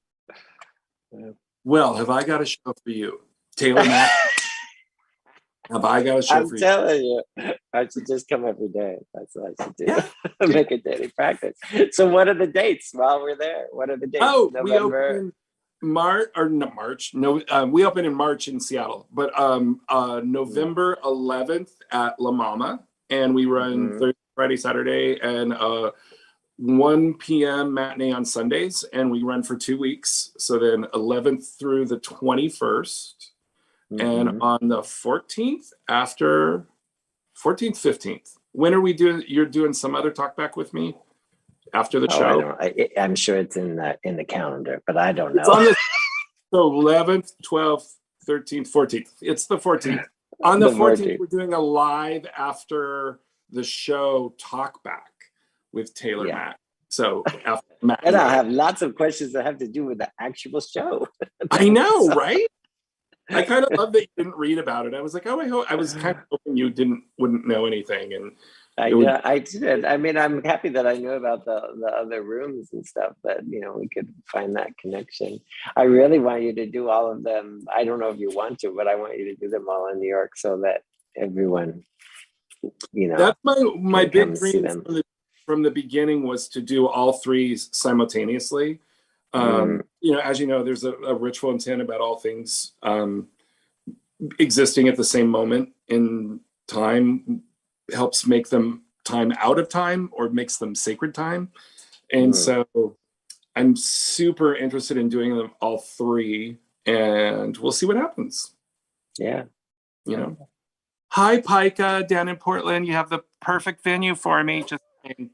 Well, have I got a show for you, Taylor Mack? Have I got a show for you? I'm telling you, I should just come every day. That's what I should do. Yeah. Make a daily practice. So what are the dates while we're there? What are the dates? Oh, November? we open March. No, we open in March in Seattle, but November 11th at MaMa, and we run Thursday, Friday, Saturday, and 1 p.m. matinee on Sundays, and we run for 2 weeks. So then 11th through the 21st, and on the 14th, after 14th, 15th. When are we doing? You're doing some other talk back with me after the show? I'm sure it's in the calendar, but I don't know. It's on the 11th, 12th, 13th, 14th. It's the 14th. On the 14th, we're doing a live after the show talk back with Taylor Mack. So after Matt, and I'll have lots of questions that have to do with the actual show. I know, right? I kind of love that you didn't read about it. I was like, oh, I was kind of hoping you wouldn't know anything, and I did. I mean, I'm happy that I knew about the other rooms and stuff, but you know, we could find that connection. I really want you to do all of them. I don't know if you want to, but I want you to do them all in New York so that everyone you know, That's my can come big see dream them. from the beginning was to do all three simultaneously. As you know, there's a ritual intent about all things existing at the same moment in time helps make them time out of time or makes them sacred time. And so I'm super interested in doing them all three, and we'll see what happens. Yeah. Hi, Pica, down in Portland. You have the perfect venue for me. Just saying.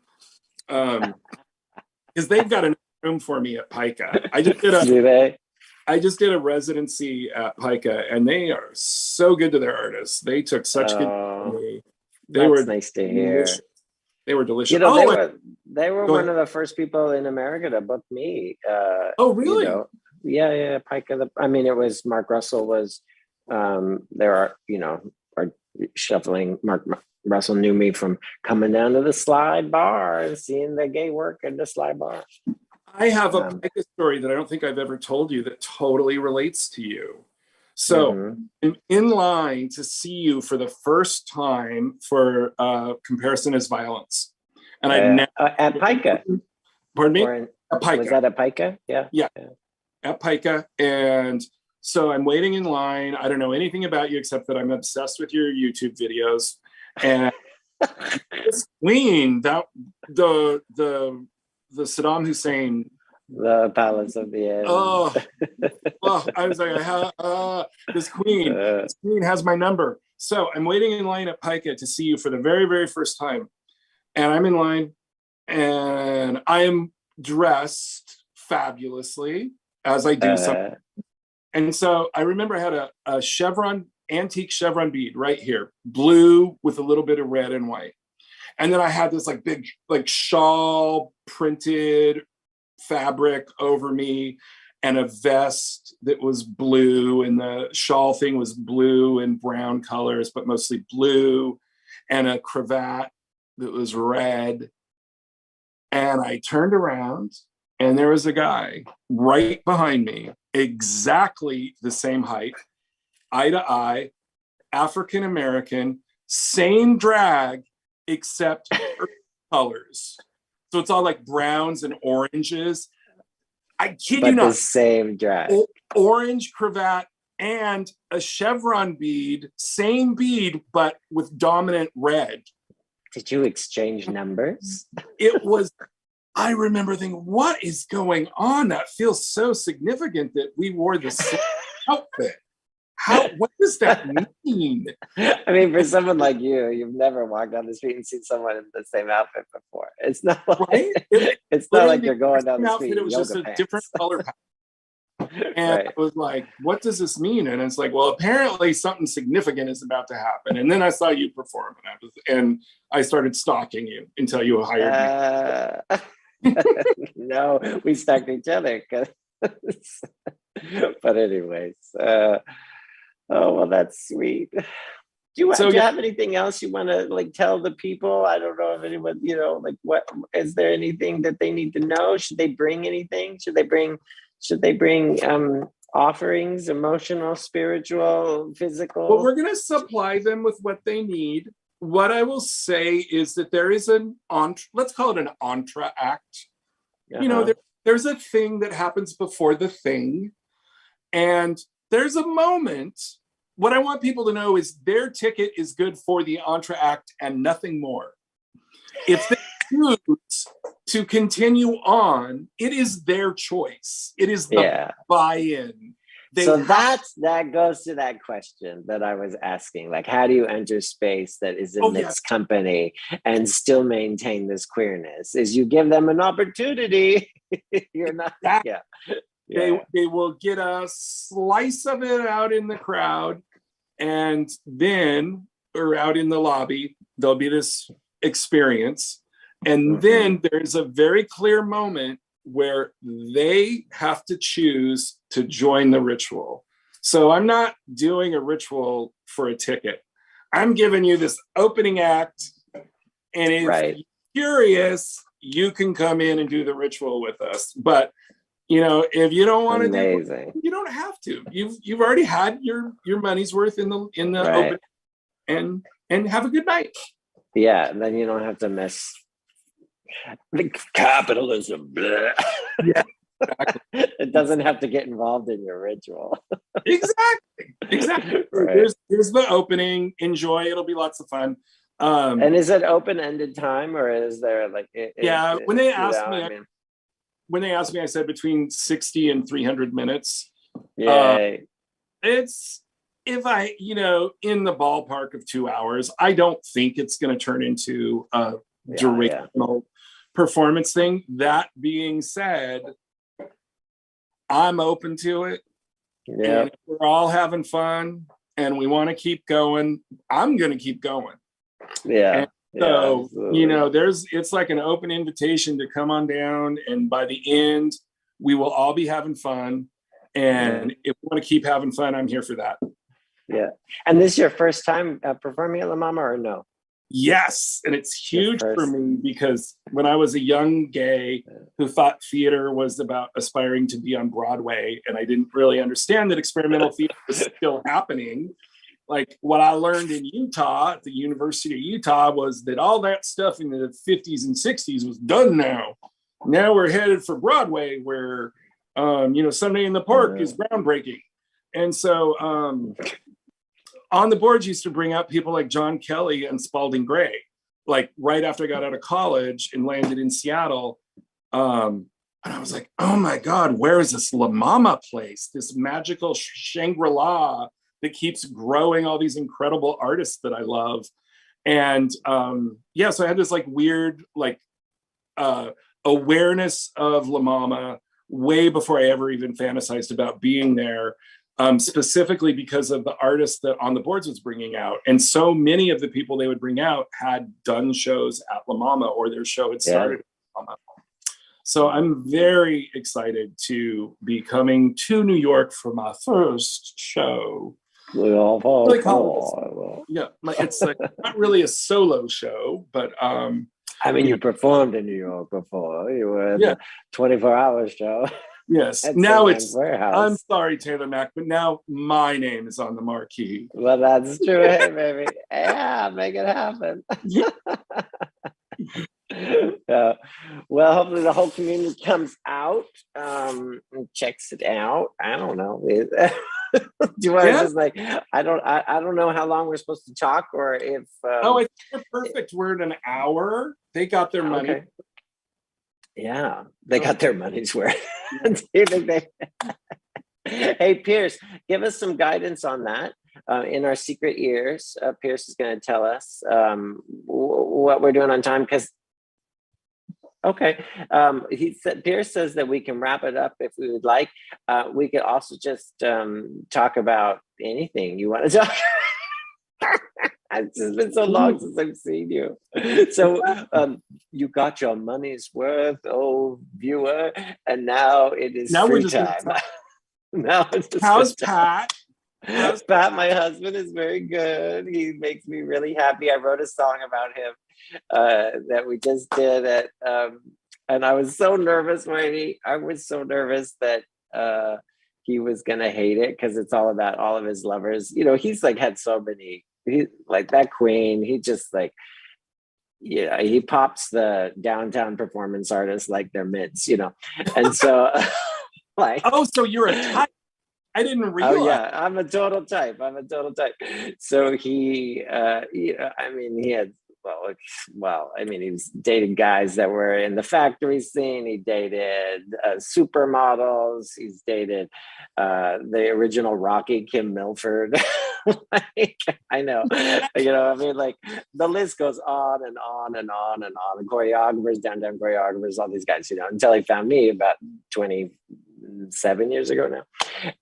Because they've got a room for me at Pica. I just did a residency at Pica, and they are so good to their artists. They took such good care of me. They were nice to hear. They were delicious. You know, they were one of the first people in America to book me. Oh, really? Yeah, Pica. I mean, it was Mark Russell was there are, are shuffling. Mark Russell knew me from coming down to the Slide Bar and seeing the gay work in the Slide Bar. I have a Pica story that I don't think I've ever told you that totally relates to you. So I'm in line to see you for the first time for Comparison is Violence. And at Pica. Pardon me? At Pica. Was that at Pica? Yeah. At Pica. And so I'm waiting in line. I don't know anything about you except that I'm obsessed with your YouTube videos. And this queen, the Saddam Hussein, the Palace of the End. I was like, this queen has my number. So I'm waiting in line at Pica to see you for the very, very first time. And I'm in line and I am dressed fabulously as I do something. And so I remember I had a chevron, antique chevron bead right here, blue with a little bit of red and white. And then I had this like big, like shawl printed fabric over me and a vest that was blue, and the shawl thing was blue and brown colors, but mostly blue, and a cravat that was red. And I turned around and there was a guy right behind me, exactly the same height, eye to eye, African American, same drag, except colors. So it's all like browns and oranges. I kid you not. The same drag. Orange cravat and a chevron bead, same bead, but with dominant red. Did you exchange numbers? It was, I remember thinking, what is going on? That feels so significant that we wore the same outfit. What does that mean? I mean, for someone like you, you've never walked down the street and seen someone in the same outfit before. It's not like, it's not like you're going down the street. It was just a different color. And I was like, what does this mean? And it's like, well, apparently something significant is about to happen. And then I saw you perform, and I started stalking you until you hired me. No, we stalked each other. But anyways, oh, well, that's sweet. Do you have anything else you want to like tell the people? I don't know if anyone, like, what is there anything that they need to know? Should they bring anything? Should they bring offerings, emotional, spiritual, physical? Well, we're going to supply them with what they need. What I will say is that there is let's call it an entr'acte. There's a thing that happens before the thing. And there's a moment. What I want people to know is their ticket is good for the entr'acte and nothing more. If they choose to continue on, it is their choice. It is the buy-in. That goes to that question that I was asking. Like, how do you enter space that is in mixed company and still maintain this queerness? Is you give them an opportunity. You're not. They will get a slice of it out in the crowd, and then, or out in the lobby, there'll be this experience. And then there's a very clear moment where they have to choose to join the ritual. So I'm not doing a ritual for a ticket. I'm giving you this opening act. And if you're curious, you can come in and do the ritual with us. But if you don't want to do it, you don't have to. You've already had your money's worth in the open, and and have a good night. Yeah, and then you don't have to miss the capitalism. Bleh. Yeah, exactly. It doesn't have to get involved in your ritual. Exactly. Right. Here's the opening. Enjoy. It'll be lots of fun. And is it open-ended time, or is there like? Yeah. When they asked me, I mean, I said between 60 and 300 minutes. yay. It's if I, in the ballpark of 2 hours. I don't think it's going to turn into a durational performance thing. That being said, I'm open to it. Yeah. And if we're all having fun and we want to keep going, I'm going to keep going. Yeah. And so, it's like an open invitation to come on down. And by the end, we will all be having fun. And if we want to keep having fun, I'm here for that. Yeah. And this is your first time performing at La MaMa, or no? Yes. And it's huge for me because when I was a young gay who thought theater was about aspiring to be on Broadway, and I didn't really understand that experimental theater was still happening. Like what I learned in Utah, at the University of Utah, was that all that stuff in the 50s and 60s was done now. Now we're headed for Broadway, where, Sunday in the Park is groundbreaking. And so on the boards used to bring up people like John Kelly and Spalding Gray. Like right after I got out of college and landed in Seattle. And I was like, oh my God, where is this La MaMa place? This magical Shangri-La that keeps growing all these incredible artists that I love. And so I had this like weird awareness of La MaMa way before I ever even fantasized about being there, specifically because of the artists that On the Boards was bringing out. And so many of the people they would bring out had done shows at La MaMa, or their show had started at La MaMa. So I'm very excited to be coming to New York for my first show. It's like not really a solo show, but I mean, you performed in New York before. You were in the 24-hour show. Yes. Now it's Warehouse. I'm sorry, Taylor Mack, but now my name is on the marquee. Well, that's true. Hey, baby. Yeah, make it happen. Well, hopefully the whole community comes out and checks it out. I don't know. Do you want to just like, I don't know how long we're supposed to talk, or if I think we're perfect. We're at an hour. They got their money. Okay. Yeah, they got their money's worth. Hey, Pierce, give us some guidance on that. In our secret ears, Pierce is going to tell us what we're doing on time, because Pierce says that we can wrap it up if we would like. We could also just talk about anything you want to talk. It's just been so long since I've seen you. So you got your money's worth, oh viewer, and now it is free time. Now it's just how's Pat? Pat, my husband, is very good. He makes me really happy. I wrote a song about him that we just did at, and I was so nervous, Wayne. I was so nervous that he was gonna hate it, because it's all about all of his lovers. He's like had so many. He like that Queen. He just like, he pops the downtown performance artists like they're mints, and so like. Oh, so you're a type. I didn't realize. Oh yeah, I'm a total type. So he, I mean, he had he was dating guys that were in the factory scene. He dated supermodels. He's dated the original Rocky, Kim Milford. I know, I mean, like the list goes on and on and on and on. The choreographers, downtown choreographers, all these guys, until he found me about 27 years ago now.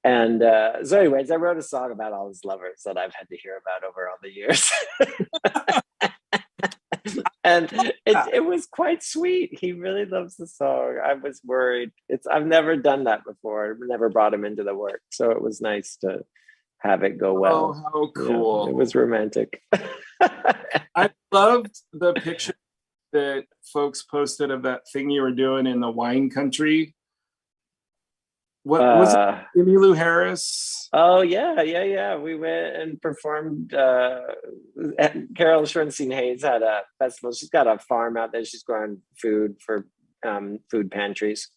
And so anyways, I wrote a song about all his lovers that I've had to hear about over all the years. And it was quite sweet. He really loves the song. I was worried. I've never done that before. I've never brought him into the work. So it was nice to have it go well. Oh, how cool. It was romantic. I loved the picture that folks posted of that thing you were doing in the wine country. What was it? Emmylou Harris? Oh yeah. We went and performed. Carol Schrenstein Hayes had a festival. She's got a farm out there. She's growing food for food pantries.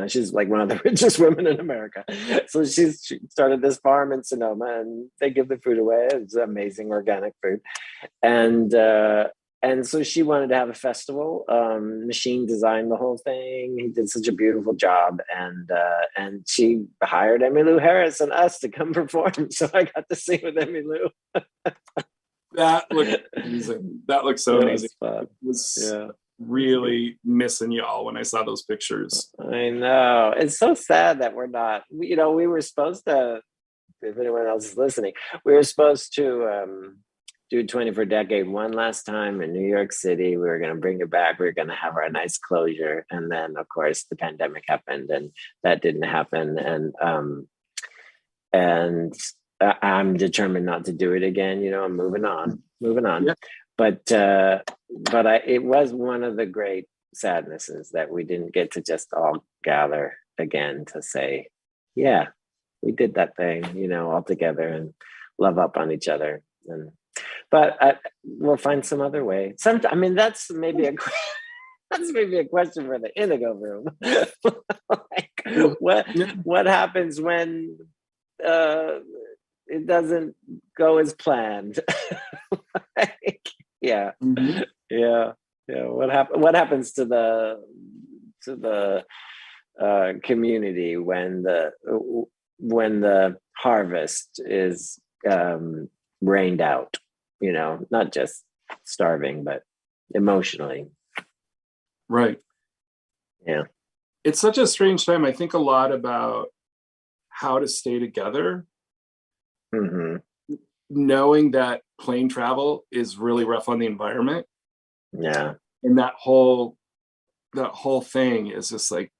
She's like one of the richest women in America. So she started this farm in Sonoma, and they give the food away. It's amazing organic food, and so she wanted to have a festival. Machine designed the whole thing. He did such a beautiful job, and she hired Emmylou Harris and us to come perform. So I got to sing with Emmylou. That looked amazing. That looked so amazing. It was really missing y'all when I saw those pictures. I know. It's so sad that we're not. We were supposed to. If anyone else is listening, we were supposed to do 24 Decade one last time in New York City. We were going to bring it back. We were going to have our nice closure, and then of course the pandemic happened, and that didn't happen. And I'm determined not to do it again. I'm moving on. Yeah. But it was one of the great sadnesses that we didn't get to just all gather again to say, yeah, we did that thing, all together and love up on each other. But we'll find some other way. That's maybe a question for the Indigo Room. What happens when it doesn't go as planned? Yeah. Mm-hmm. Yeah. What happens to the community when the harvest is rained out? Not just starving, but emotionally. Right. Yeah. It's such a strange time. I think a lot about how to stay together. Mm-hmm. Knowing that plane travel is really rough on the environment. Yeah. And that whole thing is just like,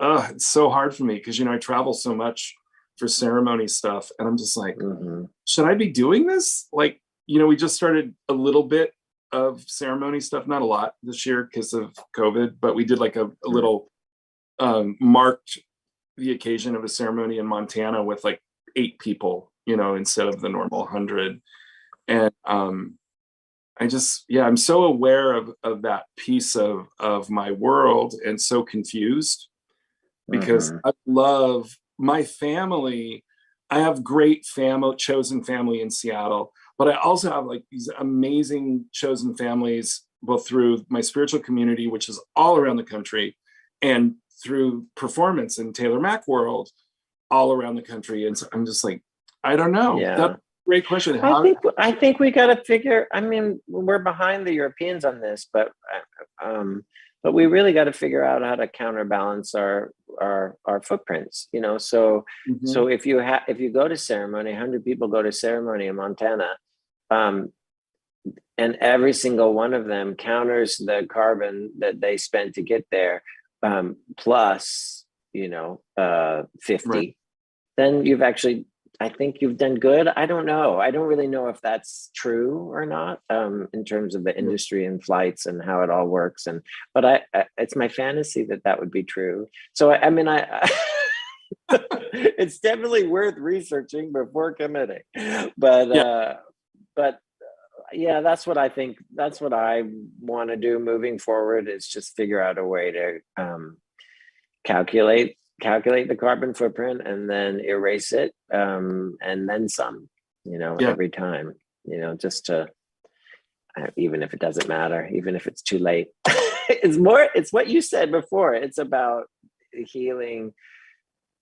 it's so hard for me because, I travel so much for ceremony stuff. And I'm just like, should I be doing this? Like, we just started a little bit of ceremony stuff, not a lot this year because of COVID, but we did like a little marked the occasion of a ceremony in Montana with like 8 people, instead of the normal 100. And I'm so aware of that piece of my world and so confused because I love my family. I have great chosen family in Seattle, but I also have like these amazing chosen families, both through my spiritual community, which is all around the country, and through performance in Taylor Mac world all around the country. And so I'm just like, I don't know. Yeah. That's a great question. I think we got to figure, we're behind the Europeans on this, but we really got to figure out how to counterbalance our footprints, so so if you go to ceremony, 100 people go to ceremony in Montana, and every single one of them counters the carbon that they spent to get there, plus 50, right. Then you've actually, I think you've done good. I don't know. I don't really know if that's true or not, in terms of the industry and flights and how it all works. But it's my fantasy that would be true. So it's definitely worth researching before committing. But yeah, that's what I think. That's what I want to do moving forward, is just figure out a way to calculate the carbon footprint and then erase it, and then some, every time, just to, even if it doesn't matter, even if it's too late. It's what you said before. It's about healing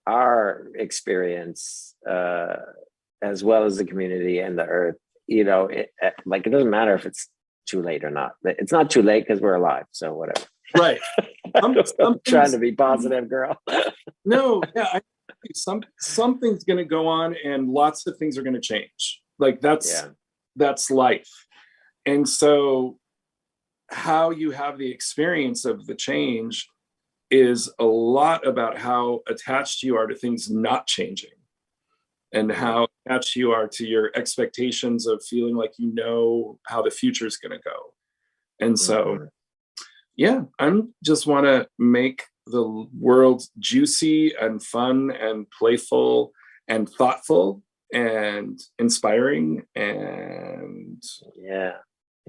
our experience, as well as the community and the earth. It doesn't matter if it's too late or not. It's not too late because we're alive, so whatever. Right. I'm trying to be positive, girl. No, yeah, something's going to go on, and lots of things are going to change. Like that's life. And so how you have the experience of the change is a lot about how attached you are to things not changing, and how attached you are to your expectations of feeling like how the future is going to go. And so, I just want to make the world juicy and fun and playful and thoughtful and inspiring and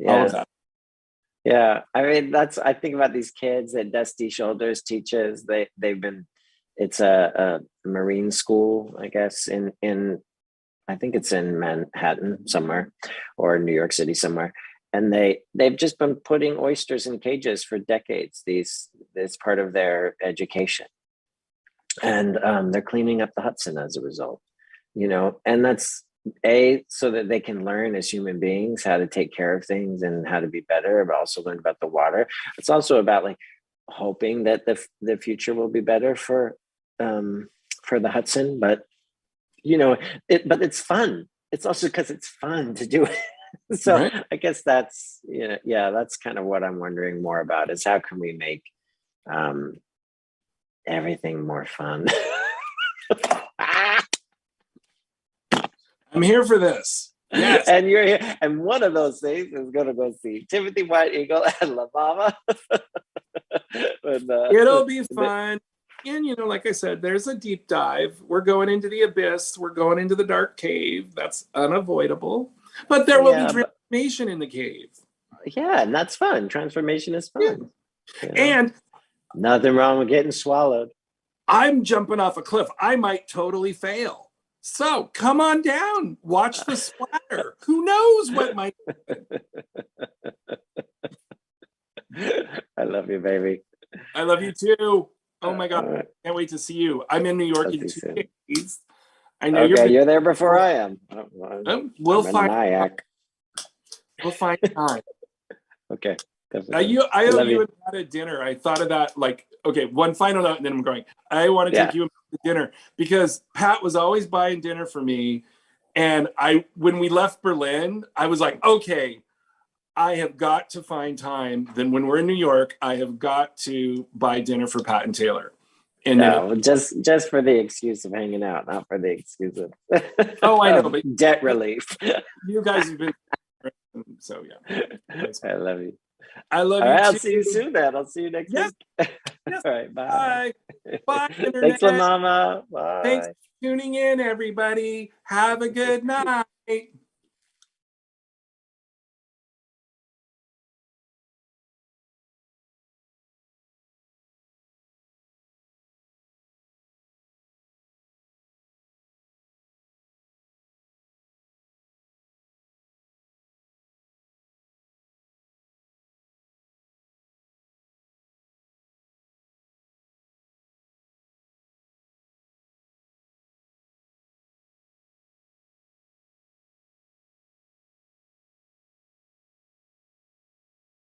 all of that. Yeah, I mean, I think about these kids that Dusty Shoulders teaches. It's a marine school, I guess, in I think it's in Manhattan somewhere, or New York City somewhere. And they've just been putting oysters in cages for decades. This part of their education, and they're cleaning up the Hudson as a result. And that's so that they can learn as human beings how to take care of things and how to be better, but also learn about the water. It's also about like hoping that the future will be better for the Hudson, but but it's fun. It's also because it's fun to do it. So right. I guess that's that's kind of what I'm wondering more about, is how can we make everything more fun. I'm here for this. Yes. And you're here. And one of those things is going to go see Timothy White Eagle and La MaMa. It'll be fun. And, like I said, there's a deep dive. We're going into the abyss. We're going into the dark cave. That's unavoidable. But there will be transformation in the cave. Yeah, and that's fun. Transformation is fun. Yeah. And nothing wrong with getting swallowed. I'm jumping off a cliff. I might totally fail. So come on down. Watch the splatter. Who knows what might I love you, baby. I love you too. Oh my God. Right. Can't wait to see you. I'm in New York in 2 days. I know you're there before I am. We'll find time. Okay. I owe you a dinner. I thought of that, one final note, and then I'm going. I want to take you to dinner because Pat was always buying dinner for me. And when we left Berlin, I was like, okay, I have got to find time. Then when we're in New York, I have got to buy dinner for Pat and Taylor. And just for the excuse of hanging out, not for the excuse of I know, but debt relief. You guys have been so yeah. I love you. I love you. I'll see you soon then. I'll see you next week. Yes. All right, bye. Bye, Thanks, La MaMa. Bye. Thanks for tuning in, everybody. Have a good night.